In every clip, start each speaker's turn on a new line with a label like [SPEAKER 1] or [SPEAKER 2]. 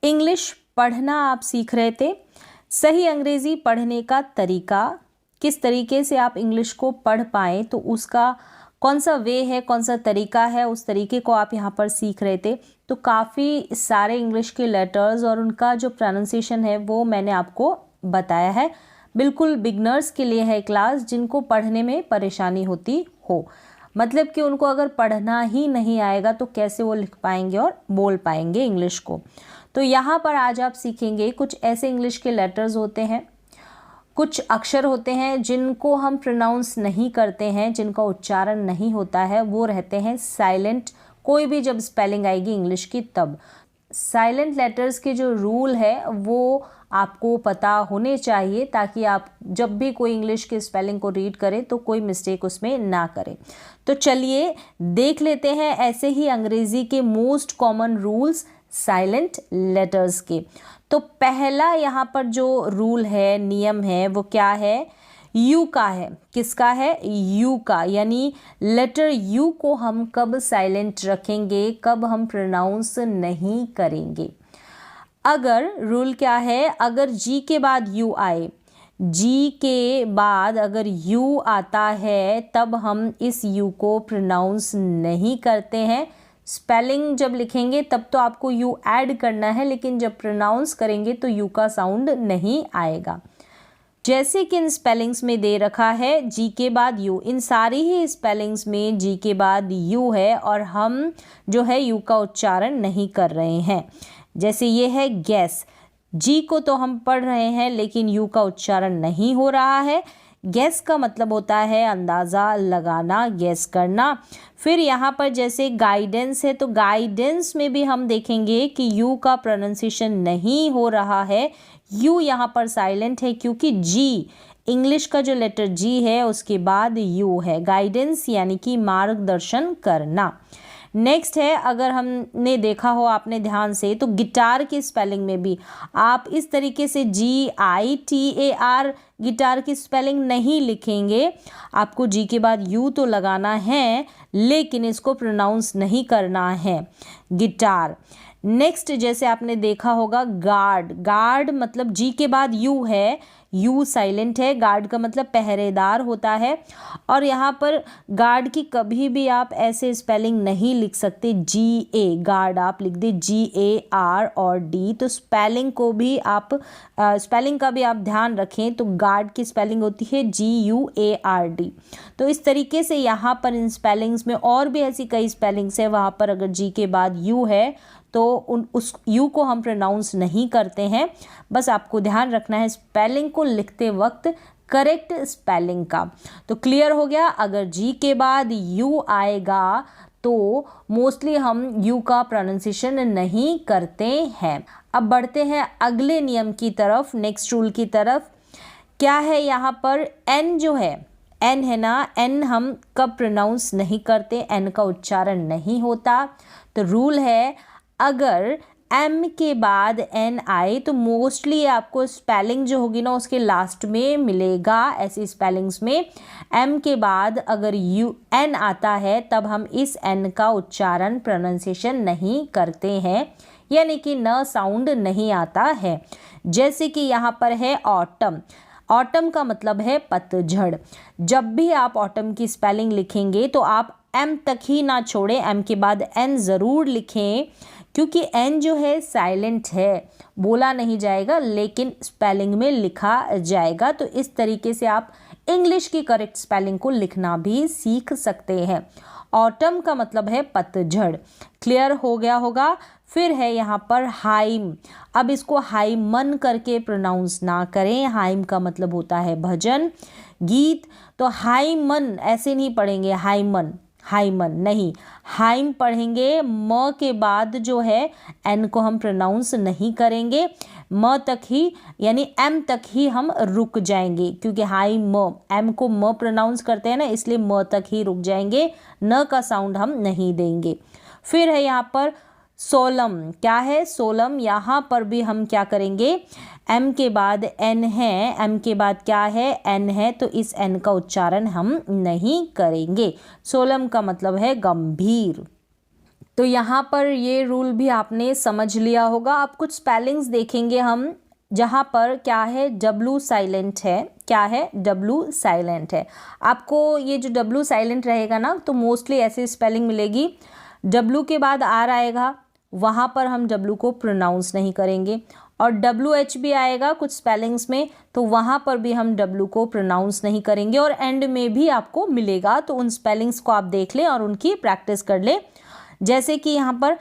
[SPEAKER 1] English पढ़ना आप सीख रहे थे, सही अंग्रेज़ी पढ़ने का तरीका, किस तरीके से आप इंग्लिश को पढ़ पाएँ, तो उसका कौन सा वे है, कौन सा तरीका है, उस तरीके को आप यहाँ पर सीख रहे थे। तो काफ़ी सारे इंग्लिश के लेटर्स और उनका जो प्रोनाउंसिएशन है वो मैंने आपको बताया है। बिल्कुल बिगनर्स के लिए है क्लास, जिनको पढ़ने में परेशानी होती हो, मतलब कि उनको अगर पढ़ना ही नहीं आएगा तो कैसे वो लिख पाएंगे और बोल पाएंगे इंग्लिश को। तो यहाँ पर आज आप सीखेंगे कुछ ऐसे इंग्लिश के लेटर्स होते हैं, कुछ अक्षर होते हैं जिनको हम प्रोनाउंस नहीं करते हैं, जिनका उच्चारण नहीं होता है, वो रहते हैं साइलेंट। कोई भी जब स्पेलिंग आएगी इंग्लिश की तब साइलेंट लेटर्स के जो रूल है वो आपको पता होने चाहिए, ताकि आप जब भी कोई इंग्लिश के स्पेलिंग को रीड करें तो कोई मिस्टेक उसमें ना करें। तो चलिए देख लेते हैं ऐसे ही अंग्रेज़ी के most common rules silent letters के। तो पहला यहाँ पर जो रूल है, नियम है, वो क्या है? यू का है। किसका है? यू का। यानी लेटर यू को हम कब साइलेंट रखेंगे, कब हम प्रोनाउंस नहीं करेंगे। अगर रूल क्या है, अगर जी के बाद यू आए, जी के बाद अगर यू आता है तब हम इस यू को प्रोनाउंस नहीं करते हैं। स्पेलिंग जब लिखेंगे तब तो आपको यू ऐड करना है, लेकिन जब प्रोनाउंस करेंगे तो यू का साउंड नहीं आएगा। जैसे कि इन स्पेलिंग्स में दे रखा है जी के बाद यू, इन सारी ही स्पेलिंग्स में जी के बाद यू है और हम जो है यू का उच्चारण नहीं कर रहे हैं। जैसे ये है गैस, जी को तो हम पढ़ रहे हैं लेकिन यू का उच्चारण नहीं हो रहा है। गैस का मतलब होता है अंदाज़ा लगाना, गैस करना। फिर यहाँ पर जैसे गाइडेंस है, तो गाइडेंस में भी हम देखेंगे कि यू का प्रोनाउंसिएशन नहीं हो रहा है, यू यहाँ पर साइलेंट है, क्योंकि जी इंग्लिश का जो लेटर जी है उसके बाद यू है। गाइडेंस यानी कि मार्गदर्शन करना। नेक्स्ट है, अगर हमने देखा हो आपने ध्यान से, तो गिटार की स्पेलिंग में भी आप इस तरीके से GITAR गिटार की स्पेलिंग नहीं लिखेंगे। आपको जी के बाद यू तो लगाना है लेकिन इसको प्रोनाउंस नहीं करना है, गिटार। नेक्स्ट जैसे आपने देखा होगा गार्ड, गार्ड मतलब जी के बाद यू है, यू साइलेंट है। गार्ड का मतलब पहरेदार होता है, और यहाँ पर गार्ड की कभी भी आप ऐसे स्पेलिंग नहीं लिख सकते GA, गार्ड आप लिख दे GAR और D। तो स्पेलिंग को भी आप स्पेलिंग का भी आप ध्यान रखें, तो गार्ड की स्पेलिंग होती है GUARD। तो इस तरीके से यहाँ पर इन स्पेलिंग्स में और भी ऐसी कई स्पेलिंग्स है, वहाँ पर अगर जी के बाद यू है तो उस यू को हम प्रोनाउंस नहीं करते हैं। बस आपको ध्यान रखना है स्पेलिंग को लिखते वक्त करेक्ट स्पेलिंग का। तो क्लियर हो गया, अगर जी के बाद यू आएगा तो मोस्टली हम यू का प्रोनाउंसिएशन नहीं करते हैं। अब बढ़ते हैं अगले नियम की तरफ, नेक्स्ट रूल की तरफ। क्या है यहाँ पर? एन जो है, एन है ना, एन हम कब प्रोनाउंस नहीं करते, एन का उच्चारण नहीं होता। तो रूल है, अगर एम के बाद एन आए तो मोस्टली आपको स्पेलिंग जो होगी ना उसके लास्ट में मिलेगा। ऐसी स्पेलिंग्स में एम के बाद अगर यू एन आता है तब हम इस एन का उच्चारण प्रोनाउंसिएशन नहीं करते हैं, यानी कि न साउंड नहीं आता है। जैसे कि यहाँ पर है ऑटम, ऑटम का मतलब है पतझड़। जब भी आप ऑटम की स्पेलिंग लिखेंगे तो आप एम तक ही ना छोड़ें, एम के बाद एन ज़रूर लिखें, क्योंकि एन जो है साइलेंट है, बोला नहीं जाएगा लेकिन स्पेलिंग में लिखा जाएगा। तो इस तरीके से आप इंग्लिश की करेक्ट स्पेलिंग को लिखना भी सीख सकते हैं। ऑटम का मतलब है पतझड़, क्लियर हो गया होगा। फिर है यहाँ पर हाइम, अब इसको हाइमन करके प्रोनाउंस ना करें, हाइम का मतलब होता है भजन गीत। तो हाइमन ऐसे नहीं पढ़ेंगे, हाइमन हाइमन नहीं, हाइम पढ़ेंगे। म के बाद जो है एन को हम प्रोनाउंस नहीं करेंगे, म तक ही यानी एम तक ही हम रुक जाएंगे, क्योंकि हाई म, एम को म प्रोनाउंस करते हैं ना, इसलिए म तक ही रुक जाएंगे, न का साउंड हम नहीं देंगे। फिर है यहाँ पर सोलम, क्या है? सोलम। यहाँ पर भी हम क्या करेंगे, एम के बाद एन है, एम के बाद क्या है? एन है, तो इस एन का उच्चारण हम नहीं करेंगे। सोलम का मतलब है गंभीर। तो यहाँ पर ये रूल भी आपने समझ लिया होगा। अब कुछ स्पेलिंग्स देखेंगे हम, जहाँ पर क्या है, W साइलेंट है। क्या है, W साइलेंट है। आपको ये जो W साइलेंट रहेगा ना, तो मोस्टली ऐसी स्पेलिंग मिलेगी, W के बाद R आएगा, वहाँ पर हम W को प्रोनाउंस नहीं करेंगे, और WH भी आएगा कुछ स्पेलिंग्स में, तो वहाँ पर भी हम W को प्रोनाउंस नहीं करेंगे, और एंड में भी आपको मिलेगा। तो उन स्पेलिंग्स को आप देख लें और उनकी प्रैक्टिस कर लें। जैसे कि यहाँ पर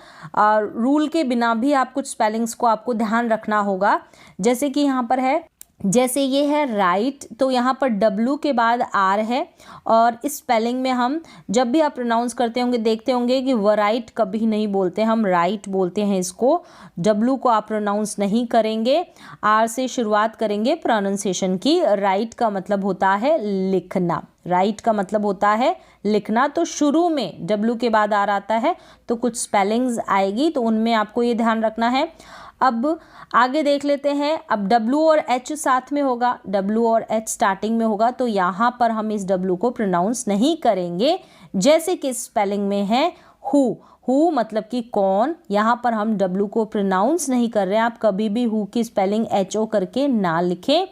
[SPEAKER 1] रूल के बिना भी आप कुछ स्पेलिंग्स को आपको ध्यान रखना होगा। जैसे कि यहाँ पर है, जैसे ये है राइट, तो यहाँ पर W के बाद R है, और इस स्पेलिंग में हम जब भी आप प्रोनाउंस करते होंगे देखते होंगे कि वराइट कभी नहीं बोलते, हम राइट बोलते हैं इसको। W को आप प्रोनाउंस नहीं करेंगे, R से शुरुआत करेंगे प्रोनाउंसिएशन की। राइट का मतलब होता है लिखना, राइट का मतलब होता है लिखना। तो शुरू में W के बाद R आता है तो कुछ स्पेलिंग्स आएगी, तो उनमें आपको ये ध्यान रखना है। अब आगे देख लेते हैं। अब W और H साथ में होगा, W और H स्टार्टिंग में होगा, तो यहाँ पर हम इस W को प्रोनाउंस नहीं करेंगे। जैसे कि स्पेलिंग में है हु मतलब कि कौन, यहाँ पर हम W को प्रोनाउंस नहीं कर रहे हैं। आप कभी भी हु की स्पेलिंग HO करके ना लिखें।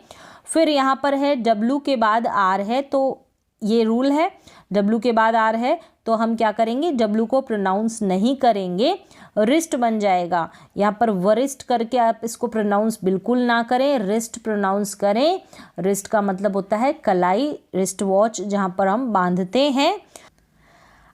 [SPEAKER 1] फिर यहाँ पर है W के बाद R है, तो ये रूल है, W के बाद R है तो हम क्या करेंगे, W को प्रोनाउंस नहीं करेंगे, रिस्ट बन जाएगा। यहाँ पर वरिस्ट करके आप इसको प्रोनाउंस बिल्कुल ना करें, रिस्ट प्रोनाउंस करें। रिस्ट का मतलब होता है कलाई, रिस्ट वॉच जहाँ पर हम बांधते हैं।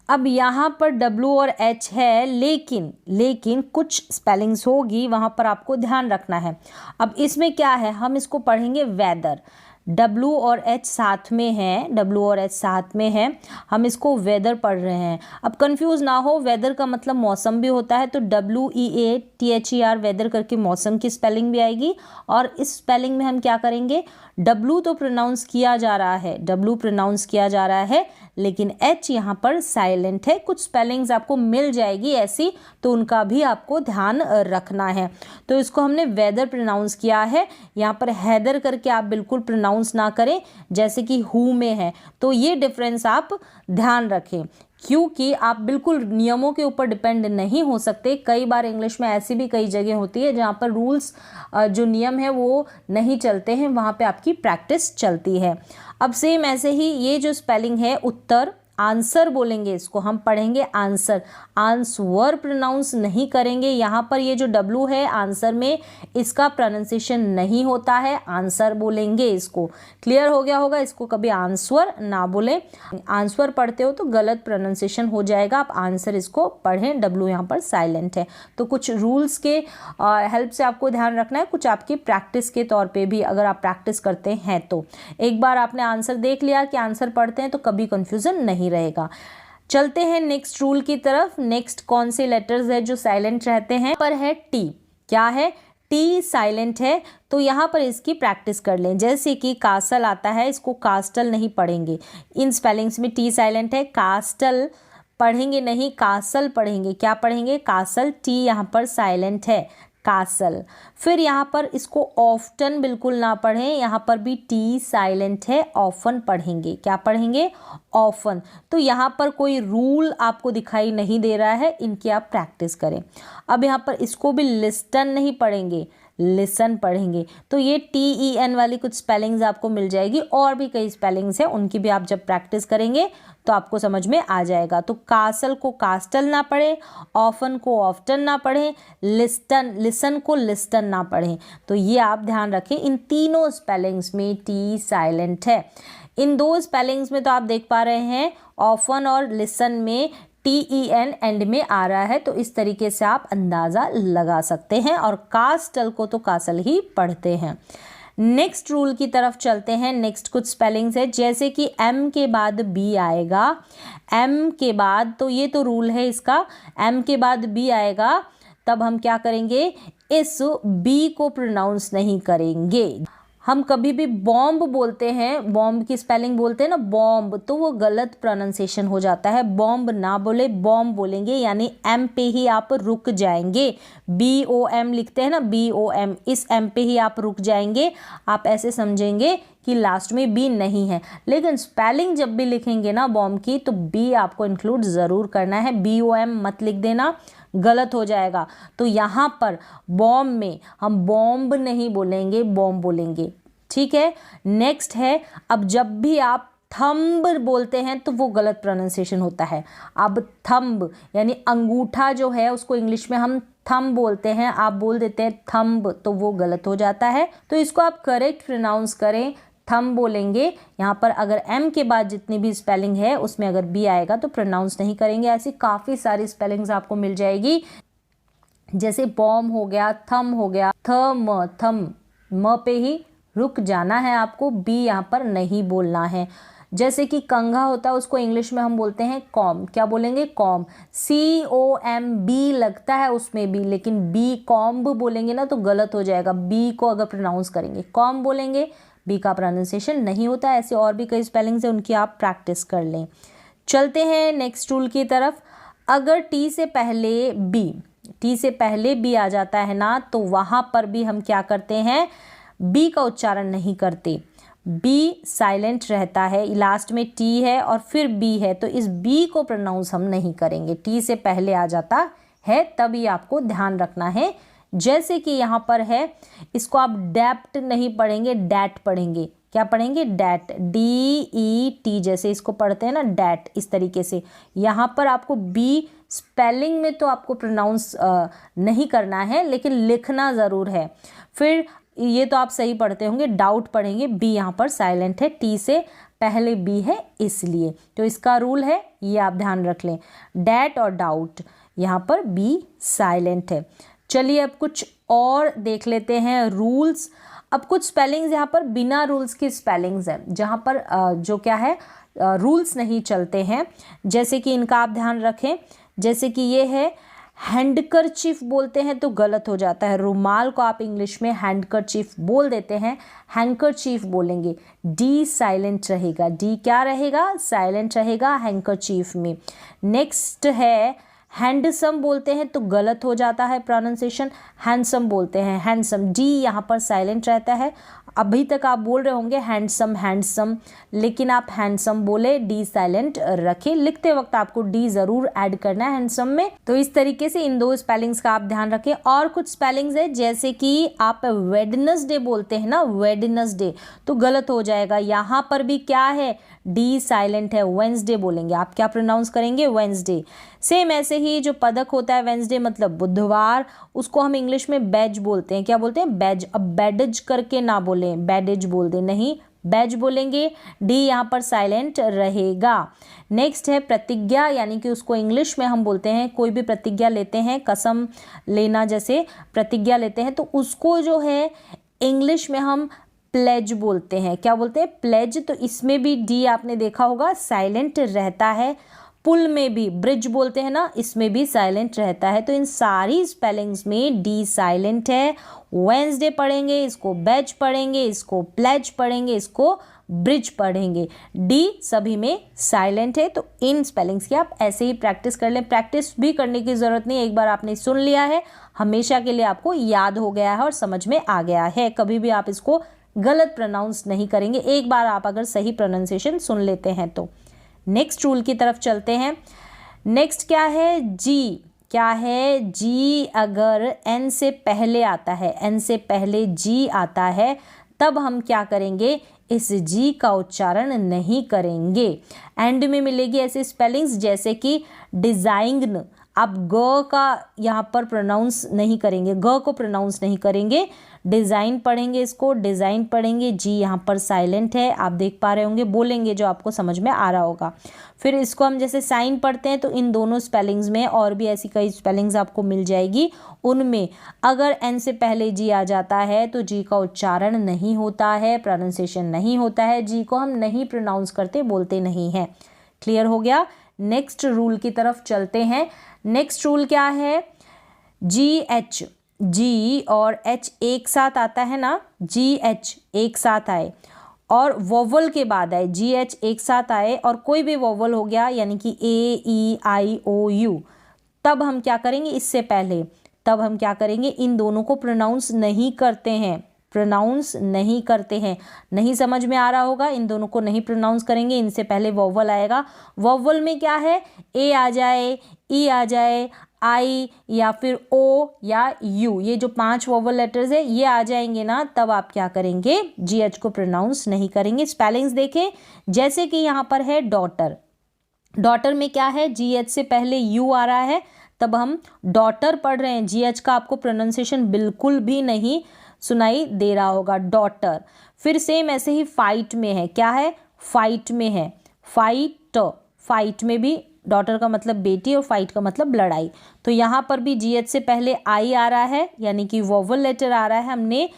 [SPEAKER 1] अब यहाँ पर W और H है, लेकिन कुछ स्पेलिंग्स होगी, वहाँ पर आपको ध्यान रखना है। अब इसमें क्या है, हम इसको पढ़ेंगे वेदर। W और H साथ में है, W और H साथ में है, हम इसको वेदर पढ़ रहे हैं। अब कंफ्यूज ना हो, वेदर का मतलब मौसम भी होता है, तो WEATHER वेदर करके मौसम की स्पेलिंग भी आएगी। और इस स्पेलिंग में हम क्या करेंगे, W तो प्रोनाउंस किया जा रहा है, W प्रोनाउंस किया जा रहा है, लेकिन H यहाँ पर साइलेंट है। कुछ स्पेलिंग्स आपको मिल जाएगी ऐसी, तो उनका भी आपको ध्यान रखना है। तो इसको हमने वेदर प्रोनाउंस किया है। यहाँ पर हैदर करके आप बिल्कुल प्रोनाउंस ना करें, जैसे कि हु में है। तो ये डिफरेंस आप ध्यान रखें, क्योंकि आप बिल्कुल नियमों के ऊपर डिपेंड नहीं हो सकते। कई बार इंग्लिश में ऐसी भी कई जगह होती है जहाँ पर रूल्स जो नियम है वो नहीं चलते हैं, वहाँ पे आपकी प्रैक्टिस चलती है। अब सेम ऐसे ही ये जो स्पेलिंग है उत्तर, आंसर बोलेंगे इसको, हम पढ़ेंगे आंसर, आंसर प्रोनाउंस नहीं करेंगे। यहाँ पर ये जो W है आंसर में, इसका प्रोनाउंसिएशन नहीं होता है, आंसर बोलेंगे इसको। क्लियर हो गया होगा, इसको कभी आंसर ना बोलें। आंसर पढ़ते हो तो गलत प्रोनाउंसिएशन हो जाएगा, आप आंसर इसको पढ़ें। W यहाँ पर साइलेंट है। तो कुछ रूल्स के हेल्प से आपको ध्यान रखना है, कुछ आपकी प्रैक्टिस के तौर पे भी अगर आप प्रैक्टिस करते हैं तो। एक बार आपने आंसर देख लिया कि आंसर पढ़ते हैं तो कभी कंफ्यूजन नहीं रहेगा। चलते हैं नेक्स्ट रूल की तरफ। नेक्स्ट कौन से लेटर्स है जो साइलेंट रहते हैं, पर है T। क्या है, T साइलेंट है, तो यहाँ पर इसकी प्रैक्टिस कर लें। जैसे कि कासल आता है, इसको कास्टल नहीं पढ़ेंगे। इन स्पेलिंग्स में T साइलेंट है, कास्टल पढ़ेंगे नहीं, कासल पढ़ेंगे। क्या पढ़ेंगे, कासल। T यहाँ पर साइलेंट है, कासल। फिर यहाँ पर इसको ऑफ्टन बिल्कुल ना पढ़ें, यहाँ पर भी T साइलेंट है, ऑफन पढ़ेंगे। क्या पढ़ेंगे, ऑफन। तो यहाँ पर कोई रूल आपको दिखाई नहीं दे रहा है, इनकी आप प्रैक्टिस करें। अब यहाँ पर इसको भी लिस्टन नहीं पढ़ेंगे, लिसन पढ़ेंगे। तो ये TEN वाली कुछ स्पेलिंग्स आपको मिल जाएगी, और भी कई स्पेलिंग्स हैं, उनकी भी आप जब प्रैक्टिस करेंगे तो आपको समझ में आ जाएगा। तो कासल को कास्टल ना पढ़ें, ऑफन को ऑफ्टन ना पढ़ें, लिसन को लिस्टन ना पढ़ें। तो ये आप ध्यान रखें, इन तीनों स्पेलिंग्स में T साइलेंट है। इन दो स्पेलिंग्स में तो आप देख पा रहे हैं, ऑफन और लिसन में TEN एंड में आ रहा है, तो इस तरीके से आप अंदाज़ा लगा सकते हैं। और कास्टल को तो कासल ही पढ़ते हैं। नेक्स्ट रूल की तरफ चलते हैं। नेक्स्ट कुछ स्पेलिंग्स है, जैसे कि M के बाद B आएगा, M के बाद, तो ये तो रूल है इसका, M के बाद B आएगा, तब हम क्या करेंगे, इस B को प्रोनाउंस नहीं करेंगे। हम कभी भी बॉम्ब बोलते हैं, बॉम्ब की स्पेलिंग बोलते हैं ना, बॉम्ब, तो वो गलत प्रोनाउंसिएशन हो जाता है। बॉम्ब ना बोले, बॉम्ब बोलेंगे, यानी M पे ही आप रुक जाएंगे। BOM लिखते हैं ना, BOM, इस M पे ही आप रुक जाएंगे। आप ऐसे समझेंगे कि लास्ट में बी नहीं है, लेकिन स्पेलिंग जब भी लिखेंगे ना बॉम्ब की तो बी आपको इंक्लूड ज़रूर करना है। BOM मत लिख देना, गलत हो जाएगा। तो यहाँ पर बॉम्ब में हम बॉम्ब नहीं बोलेंगे, बॉम्ब बोलेंगे, ठीक है। नेक्स्ट है, अब जब भी आप थंब बोलते हैं तो वो गलत प्रोनाउंसिएशन होता है। अब थंब यानी अंगूठा जो है उसको इंग्लिश में हम थंब बोलते हैं, आप बोल देते हैं थंब, तो वो गलत हो जाता है। तो इसको आप करेक्ट प्रोनाउंस करें, थंब बोलेंगे। यहाँ पर अगर एम के बाद जितनी भी स्पेलिंग है उसमें अगर बी आएगा तो प्रोनाउंस नहीं करेंगे। ऐसी काफ़ी सारी स्पेलिंग्स आपको मिल जाएगी, जैसे बॉम्ब हो गया, थम हो गया, थम म पे ही रुक जाना है आपको, बी यहाँ पर नहीं बोलना है। जैसे कि कंघा होता है उसको इंग्लिश में हम बोलते हैं कॉम, क्या बोलेंगे? कॉम, COMB लगता है उसमें भी, लेकिन बी कॉम्ब बोलेंगे ना तो गलत हो जाएगा। बी को अगर प्रोनाउंस करेंगे कॉम बोलेंगे, बी का प्रोनाउंसिएशन नहीं होता है। ऐसे और भी कई स्पेलिंग्स हैं, उनकी आप प्रैक्टिस कर लें। चलते हैं नेक्स्ट रूल की तरफ। अगर टी से पहले बी आ जाता है ना तो वहाँ पर भी हम क्या करते हैं, बी का उच्चारण नहीं करते, बी साइलेंट रहता है। लास्ट में टी है और फिर बी है, तो इस बी को प्रोनाउंस हम नहीं करेंगे। टी से पहले आ जाता है तभी आपको ध्यान रखना है। जैसे कि यहाँ पर है, इसको आप डैप्ट नहीं पढ़ेंगे, डैट पढ़ेंगे। क्या पढ़ेंगे? डैट, DET, जैसे इसको पढ़ते हैं ना डैट, इस तरीके से। यहाँ पर आपको बी स्पेलिंग में तो आपको प्रोनाउंस नहीं करना है, लेकिन लिखना ज़रूर है। फिर ये तो आप सही पढ़ते होंगे, डाउट पढ़ेंगे, बी यहाँ पर साइलेंट है, टी से पहले बी है इसलिए। तो इसका रूल है, ये आप ध्यान रख लें, डैट और डाउट, यहाँ पर बी साइलेंट है। चलिए अब कुछ और देख लेते हैं रूल्स। अब कुछ स्पेलिंग्स यहाँ पर बिना रूल्स की स्पेलिंग्स हैं, जहाँ पर जो क्या है रूल्स नहीं चलते हैं, जैसे कि इनका आप ध्यान रखें। जैसे कि ये है, हैंडकरचीफ बोलते हैं तो गलत हो जाता है। रुमाल को आप इंग्लिश में हैंडकरचीफ बोल देते हैं, हैंकरचीफ बोलेंगे, डी साइलेंट रहेगा। डी क्या रहेगा? साइलेंट रहेगा हैंकरचीफ में। नेक्स्ट है, हैंडसम बोलते हैं तो गलत हो जाता है प्रोनाउंसिएशन, हैंडसम बोलते हैं, हैंडसम, डी यहाँ पर साइलेंट रहता है। अभी तक आप बोल रहे होंगे हैंडसम, लेकिन आप हैंडसम बोले, डी साइलेंट रखें। लिखते वक्त आपको डी जरूर ऐड करना है हैंडसम में। तो इस तरीके से इन दो स्पेलिंग्स का आप ध्यान रखें। और कुछ स्पेलिंग्स है, जैसे कि आप वेडनेसडे बोलते हैं ना, वेडनेसडे, तो गलत हो जाएगा। यहाँ पर भी क्या है? डी साइलेंट है, वेंसडे बोलेंगे। आप क्या प्रोनाउंस करेंगे? वेंसडे। सेम ऐसे ही जो पदक होता है वेंसडे मतलब बुधवार, उसको हम इंग्लिश में बैज बोलते हैं। क्या बोलते हैं? बैज। अब बैडेज करके ना बोलें, बैडेज बोल दें, नहीं, बैज बोलेंगे। डी यहाँ पर साइलेंट रहेगा। नेक्स्ट है प्रतिज्ञा, यानी कि उसको इंग्लिश में हम बोलते हैं, कोई भी प्रतिज्ञा लेते हैं, कसम लेना जैसे प्रतिज्ञा लेते हैं, तो उसको जो है इंग्लिश में हम प्लेज बोलते हैं। क्या बोलते हैं? प्लेज। तो इसमें भी डी आपने देखा होगा साइलेंट रहता है। पुल में भी, ब्रिज बोलते हैं ना, इसमें भी साइलेंट रहता है। तो इन सारी स्पेलिंग्स में डी साइलेंट है। वेंसडे पढ़ेंगे, इसको बैज पढ़ेंगे, इसको प्लेज पढ़ेंगे, इसको ब्रिज पढ़ेंगे, डी सभी में साइलेंट है। तो इन स्पेलिंग्स की आप ऐसे ही प्रैक्टिस कर लें। प्रैक्टिस भी करने की ज़रूरत नहीं, एक बार आपने सुन लिया है, हमेशा के लिए आपको याद हो गया है और समझ में आ गया है। कभी भी आप इसको गलत प्रोनाउंस नहीं करेंगे, एक बार आप अगर सही प्रोनाउंसिएशन सुन लेते हैं तो। नेक्स्ट रूल की तरफ चलते हैं। नेक्स्ट क्या है? जी। क्या है? जी अगर एन से पहले आता है, एन से पहले जी आता है, तब हम क्या करेंगे? इस जी का उच्चारण नहीं करेंगे। एंड में मिलेगी ऐसे स्पेलिंग्स जैसे कि डिजाइन, आप ग का यहाँ पर प्रोनाउंस नहीं करेंगे, ग को प्रोनाउंस नहीं करेंगे, डिज़ाइन पढ़ेंगे, इसको डिज़ाइन पढ़ेंगे, जी यहाँ पर साइलेंट है, आप देख पा रहे होंगे, बोलेंगे जो आपको समझ में आ रहा होगा। फिर इसको हम जैसे साइन पढ़ते हैं, तो इन दोनों स्पेलिंग्स में और भी ऐसी कई स्पेलिंग्स आपको मिल जाएगी, उनमें अगर एन से पहले जी आ जाता है तो जी का उच्चारण नहीं होता है, प्रोनाउंसिएशन नहीं होता है, जी को हम नहीं प्रोनाउंस करते, बोलते नहीं हैं। क्लियर हो गया? नेक्स्ट रूल की तरफ चलते हैं। नेक्स्ट रूल क्या है? जी एच, जी और एच एक साथ आता है ना, जी एच एक साथ आए और वोवल के बाद आए, जी एच एक साथ आए और कोई भी वोवल हो गया, यानी कि ए ई आई ओ यू, तब हम क्या करेंगे? इससे पहले तब हम क्या करेंगे? इन दोनों को प्रोनाउंस नहीं करते हैं, प्रोनाउंस नहीं करते हैं। नहीं समझ में आ रहा होगा, इन दोनों को नहीं प्रोनाउंस करेंगे, इनसे पहले वोवल आएगा। वोवल में क्या है, ए आ जाए, ई आ जाए, आई या फिर ओ या यू, ये जो 5 वोवल लेटर्स है ये आ जाएंगे ना, तब आप क्या करेंगे, GH को प्रोनाउंस नहीं करेंगे। स्पेलिंग्स देखें, जैसे कि यहाँ पर है डॉटर। डॉटर में क्या है, GH से पहले यू आ रहा है, तब हम डॉटर पढ़ रहे हैं। GH का आपको प्रोनाउंसिएशन बिल्कुल भी नहीं सुनाई दे रहा होगा, डॉटर। फिर सेम ऐसे ही फाइट में है, क्या है, फाइट में है, फाइट। फाइट में भी डॉटर का मतलब बेटी और फाइट का मतलब लड़ाई। तो यहाँ पर भी GH से पहले आई आ रहा है, यानी कि वोवल लेटर आ रहा है, हमने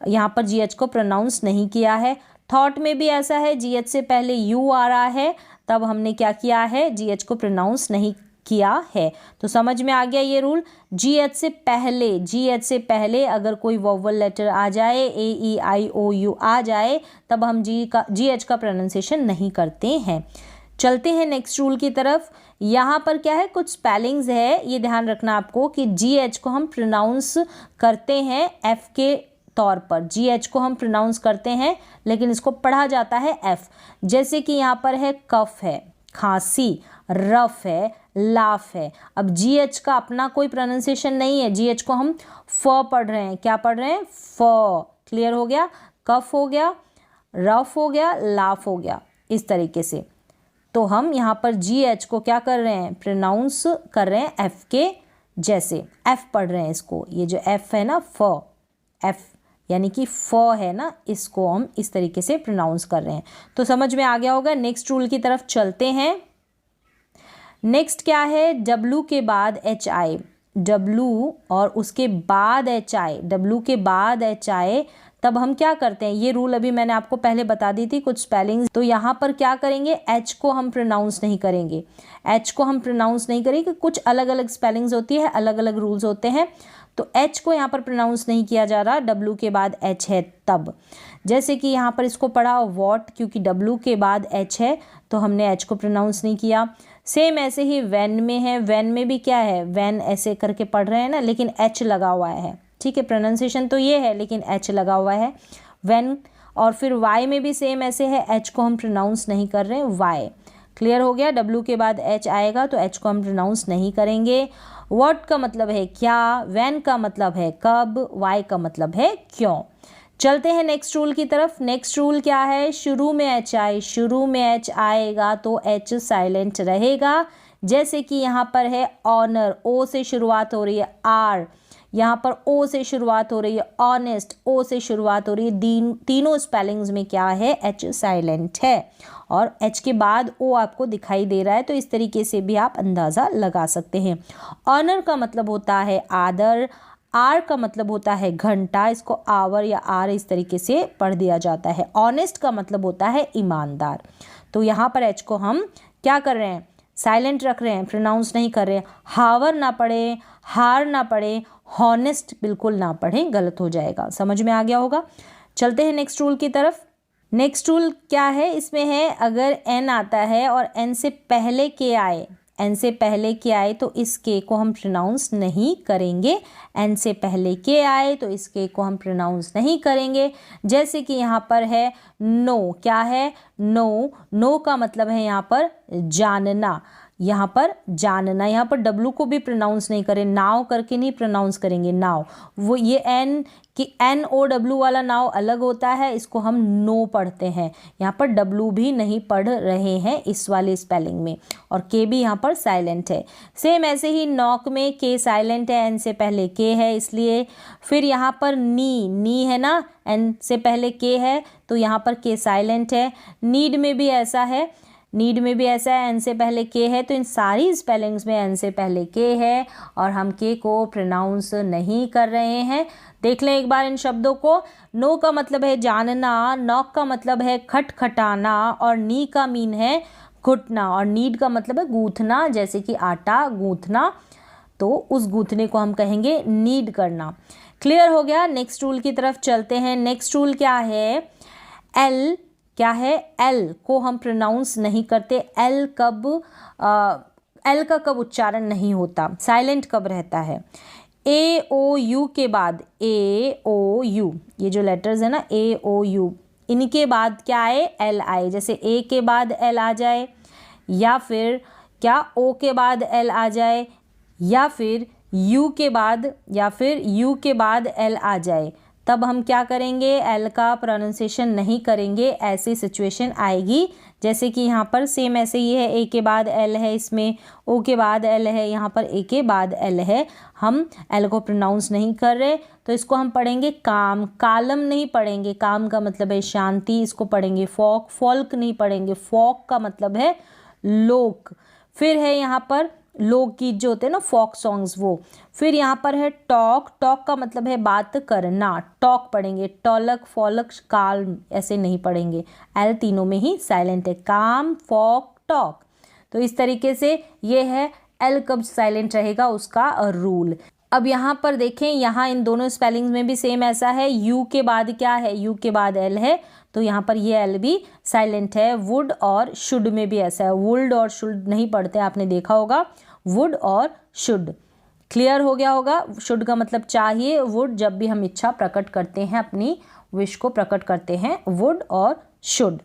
[SPEAKER 1] यहाँ पर GH को प्रोनाउंस नहीं किया है। थॉट में भी ऐसा है, GH से पहले यू आ रहा है, तब हमने क्या किया है, GH को प्रोनाउंस नहीं किया है। तो समझ में आ गया ये रूल। GH से पहले अगर कोई वोवल लेटर आ जाए, ए ई आई ओ यू आ जाए, तब हम GH का प्रोनाउंसिएशन नहीं करते हैं। चलते हैं नेक्स्ट रूल की तरफ। यहाँ पर क्या है, कुछ स्पेलिंग्स है, ये ध्यान रखना आपको कि GH को हम प्रोनाउंस करते हैं F के तौर पर। GH को हम प्रोनाउंस करते हैं, लेकिन इसको पढ़ा जाता है F। जैसे कि यहाँ पर है कफ है, खांसी, रफ है, लाफ है। अब GH का अपना कोई प्रोनाउंसिएशन नहीं है, GH को हम फ पढ़ रहे हैं। क्या पढ़ रहे हैं, फ। क्लियर हो गया, कफ हो गया, रफ हो गया, लाफ हो गया, इस तरीके से। तो हम यहाँ पर GH को क्या कर रहे हैं, प्रोनाउंस कर रहे हैं F के जैसे, F पढ़ रहे हैं इसको। ये जो F है ना, फ, F यानी कि फ है ना, इसको हम इस तरीके से प्रोनाउंस कर रहे हैं। तो समझ में आ गया होगा। नेक्स्ट रूल की तरफ चलते हैं। नेक्स्ट क्या है, W के बाद HI, W और उसके बाद HI, W के बाद HI, तब हम क्या करते हैं, ये रूल अभी मैंने आपको पहले बता दी थी, कुछ स्पेलिंग्स। तो यहाँ पर क्या करेंगे, H को हम प्रोनाउंस नहीं करेंगे, H को हम प्रोनाउंस नहीं करेंगे। कुछ अलग अलग स्पेलिंग्स होती है, अलग अलग रूल्स होते हैं। तो H को यहाँ पर प्रोनाउंस नहीं किया जा रहा, W के बाद H है तब। जैसे कि यहाँ पर इसको पढ़ा वॉट, क्योंकि W के बाद H है तो हमने H को प्रोनाउंस नहीं किया। सेम ऐसे ही वैन में है, वैन में भी क्या है, वैन ऐसे करके पढ़ रहे हैं ना, लेकिन H लगा हुआ है। ठीक है, प्रोनाउंसिएशन तो ये है, लेकिन H लगा हुआ है, वैन। और फिर Y में भी सेम ऐसे है, H को हम प्रोनाउंस नहीं कर रहे हैं, Y। क्लियर हो गया, W के बाद H आएगा तो H को हम प्रोनाउंस नहीं करेंगे। व्हाट का मतलब है क्या, वैन का मतलब है कब, Y का मतलब है क्यों। चलते हैं नेक्स्ट रूल की तरफ। नेक्स्ट रूल क्या है, शुरू में HI, शुरू में H आएगा तो H साइलेंट रहेगा। जैसे कि यहाँ पर है ऑनर, O से शुरुआत हो रही है, R, यहाँ पर O से शुरुआत हो रही है, ऑनेस्ट, O से शुरुआत हो रही है। तीनों स्पेलिंग्स में क्या है, H साइलेंट है और H के बाद O आपको दिखाई दे रहा है, तो इस तरीके से भी आप अंदाज़ा लगा सकते हैं। ऑनर का मतलब होता है आदर, आर का मतलब होता है घंटा, इसको आवर या आर इस तरीके से पढ़ दिया जाता है। ऑनेस्ट का मतलब होता है ईमानदार। तो यहाँ पर H को हम क्या कर रहे हैं, साइलेंट रख रहे हैं, प्रोनाउंस नहीं कर रहे हैं। हावर ना पढ़े, हार ना पढ़े, हॉनेस्ट बिल्कुल ना पढ़ें, गलत हो जाएगा। समझ में आ गया होगा। चलते हैं नेक्स्ट रूल की तरफ। नेक्स्ट रूल क्या है, इसमें है अगर N आता है और N से पहले के आए, N से पहले के आए तो इस के को हम प्रोनाउंस नहीं करेंगे। N से पहले के आए तो इस के को हम प्रोनाउंस नहीं करेंगे। जैसे कि यहाँ पर है नो, क्या है, नो, नो का मतलब है यहाँ पर जानना, यहाँ पर जानना। यहाँ पर W को भी प्रोनाउंस नहीं करें, नाव करके नहीं प्रोनाउंस करेंगे, नाव। वो ये NOW वाला नाव अलग होता है, इसको हम नो पढ़ते हैं। यहाँ पर W भी नहीं पढ़ रहे हैं इस वाले स्पेलिंग में, और K भी यहाँ पर साइलेंट है। सेम ऐसे ही नॉक में K साइलेंट है, N से पहले K है इसलिए। फिर यहाँ पर नी है ना, N से पहले K है तो यहाँ पर K साइलेंट है। नीड में भी ऐसा है, नीड में भी ऐसा है, N से पहले के है, तो इन सारी स्पेलिंग्स में N से पहले के है और हम के को प्रोनाउंस नहीं कर रहे हैं। देख लें एक बार इन शब्दों को। नो का मतलब है जानना, नॉक का मतलब है खटखटाना और नी का मीन है घुटना, और नीड का मतलब है गूंथना, जैसे कि आटा गूंथना, तो उस गूंथने को हम कहेंगे नीड करना। क्लियर हो गया। नेक्स्ट रूल की तरफ चलते हैं। नेक्स्ट रूल क्या है, एल, क्या है, एल को हम प्रोनाउंस नहीं करते। एल का कब उच्चारण नहीं होता, साइलेंट कब रहता है। ए ओ यू के बाद, ए ओ यू, ये जो लेटर्स है ना ए ओ यू, इनके बाद क्या आए, एल आए। जैसे ए के बाद एल आ जाए, या फिर क्या ओ के बाद एल आ जाए, या फिर यू के बाद, या फिर यू के बाद एल आ जाए, तब हम क्या करेंगे, एल का प्रोनाउंसिएशन नहीं करेंगे। ऐसी सिचुएशन आएगी जैसे कि यहाँ पर सेम ऐसे ही है, ए के बाद एल है, इसमें ओ के बाद एल है, यहाँ पर ए के बाद एल है, हम एल को प्रोनाउंस नहीं कर रहे, तो इसको हम पढ़ेंगे काम, कालम नहीं पढ़ेंगे, काम का मतलब है शांति, इसको पढ़ेंगे फॉक, फॉल्क नहीं पढ़ेंगे, फॉक का मतलब है लोक। फिर है यहाँ पर लोकगीत जो होते हैं ना, फोक सॉन्ग्स, वो। फिर यहाँ पर है टॉक, टॉक का मतलब है बात करना, टॉक पढ़ेंगे, टॉलक, फॉलक, काल्म ऐसे नहीं पढ़ेंगे, एल तीनों में ही साइलेंट है, काम, फॉक, टॉक। तो इस तरीके से ये है एल कब साइलेंट रहेगा उसका रूल। अब यहाँ पर देखें, यहाँ इन दोनों स्पेलिंग्स में भी सेम ऐसा है, यू के बाद क्या है, यू के बाद एल है, तो यहाँ पर ये एल भी साइलेंट है। वुड और शुड में भी ऐसा है, वुड और शुड नहीं पढ़ते, आपने देखा होगा, वुड और शुड। क्लियर हो गया होगा। शुड का मतलब चाहिए, वुड जब भी हम इच्छा प्रकट करते हैं, अपनी विश को प्रकट करते हैं, वुड और शुड।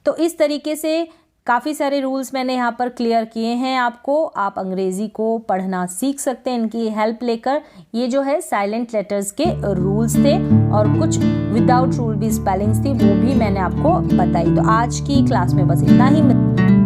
[SPEAKER 1] तो इस तरीके से काफ़ी सारे रूल्स मैंने यहाँ पर क्लियर किए हैं आपको। आप अंग्रेज़ी को पढ़ना सीख सकते हैं इनकी हेल्प लेकर। ये जो है साइलेंट लेटर्स के रूल्स थे, और कुछ विदाउट रूल भी स्पेलिंग्स थी, वो भी मैंने आपको बताई। तो आज की क्लास में बस इतना ही।